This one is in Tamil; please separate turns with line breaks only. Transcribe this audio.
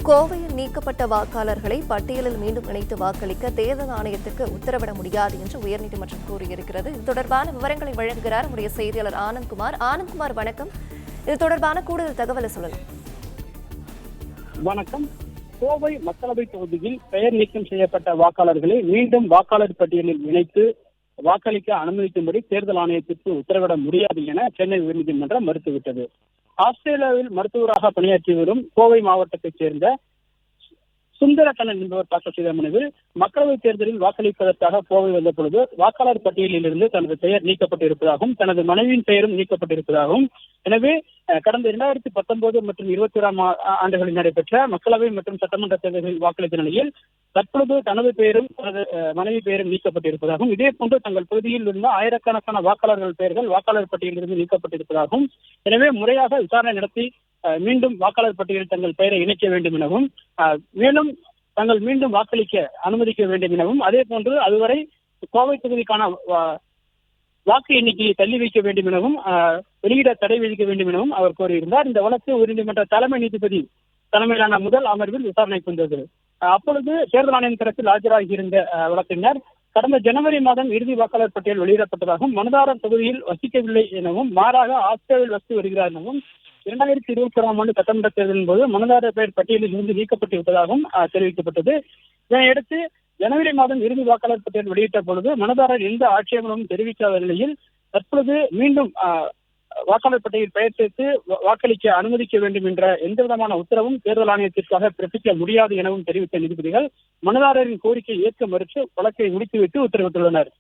கோவையில் நீக்கப்பட்ட வாக்காளர்களை பட்டியலில் மீண்டும் இணைத்து வாக்களிக்க தேர்தல் ஆணையத்துக்கு உத்தரவிட முடியாது என்று உயர்நீதிமன்றம் கூறியிருக்கிறது. இது தொடர்பான விவரங்களை வழங்குகிறார் நம்முடைய செய்தியாளர் ஆனந்த்குமார். ஆனந்த்குமார், வணக்கம். இது தொடர்பான கூடுதல் தகவலை சொல்லலாம்.
வணக்கம். கோவை மக்களவை தொகுதியில் பெயர் நீக்கம் செய்யப்பட்ட வாக்காளர்களை மீண்டும் வாக்காளர் பட்டியலில் இணைத்து வாக்களிக்க அனுமதிக்கும்படி தேர்தல் ஆணையத்திற்கு உத்தரவிட முடியாது என சென்னை உயர்நீதிமன்றம் மறுத்துவிட்டது. ஆஸ்திரேலியாவில் மருத்துவராக பணியாற்றி வரும் கோவை மாவட்டத்தைச் சேர்ந்த சுந்தரக்கண்ணன் என்பவர் தாக்கல் செய்த மனுவில் மக்களவைத் தேர்தலில் வாக்களிப்பதற்காக கோவை வந்த பொழுது வாக்காளர் பட்டியலில் இருந்து தனது பெயர் நீக்கப்பட்டிருப்பதாகவும் தனது மனைவியின் பெயரும் நீக்கப்பட்டிருப்பதாகவும், எனவே கடந்த 2019 மற்றும் 2021 ஆண்டுகளில் நடைபெற்ற மக்களவை மற்றும் சட்டமன்ற தேர்தல்களில் வாக்களித்த நிலையில் தற்பொழுது தனது பெயரும் தனது மனைவி பெயரும் நீக்கப்பட்டிருப்பதாகவும், இதே போன்று தங்கள் பகுதியில் இருந்த ஆயிரக்கணக்கான வாக்காளர்கள் பெயர்கள் வாக்காளர் பட்டியலில் இருந்து நீக்கப்பட்டிருப்பதாகவும், எனவே முறையாக விசாரணை நடத்தி மீண்டும் வாக்காளர் பட்டியலில் தங்கள் பெயரை இணைக்க வேண்டும் எனவும், மேலும் தங்கள் மீண்டும் வாக்களிக்க அனுமதிக்க வேண்டும் எனவும், அதே போன்று அதுவரை கோவை தொகுதிக்கான வாக்கு எண்ணிக்கையை தள்ளி வைக்க வேண்டும் எனவும் வெளியிட தடை விதிக்க வேண்டும் எனவும் அவர் கோரியிருந்தார். இந்த வழக்கு உயர்நீதிமன்ற தலைமை நீதிபதி தலைமையிலான முதல் அமர்வில் விசாரணைக்கு வந்தது. அப்பொழுது தேர்தல் ஆணையம் தரப்பில் ஆஜராகியிருந்த வழக்கறிஞர் கடந்த ஜனவரி மாதம் இறுதி வாக்காளர் பட்டியல் வெளியிடப்பட்டதாகவும், மனுதாரர் தொகுதியில் வசிக்கவில்லை எனவும், மாறாக ஆஸ்திரேலியாவில் வசித்து வருகிறார் எனவும், 2021 ஆண்டு சட்டமன்ற தேர்தலின் போது மனுதாரர் பெயர் பட்டியலில் இருந்து நீக்கப்பட்டிருப்பதாகவும் தெரிவிக்கப்பட்டது. இதனையடுத்து ஜனவரி மாதம் இறுதி வாக்காளர் பட்டியல் வெளியிட்ட பொழுது மனுதாரர் எந்த ஆட்சேபமும் தெரிவிக்காத நிலையில் தற்பொழுது மீண்டும் வாக்காளர் பட்டியலில் பெயர் சேர்த்து வாக்களிக்க அனுமதிக்க வேண்டும் என்ற எந்த விதமான உத்தரவும் தேர்தல் ஆணையத்திற்காக பிறப்பிக்க முடியாது எனவும் தெரிவித்த நீதிபதிகள் மனுதாரரின் கோரிக்கையை ஏற்க மறுத்து வழக்கை முடித்துவிட்டு உத்தரவிட்டுள்ளனர்.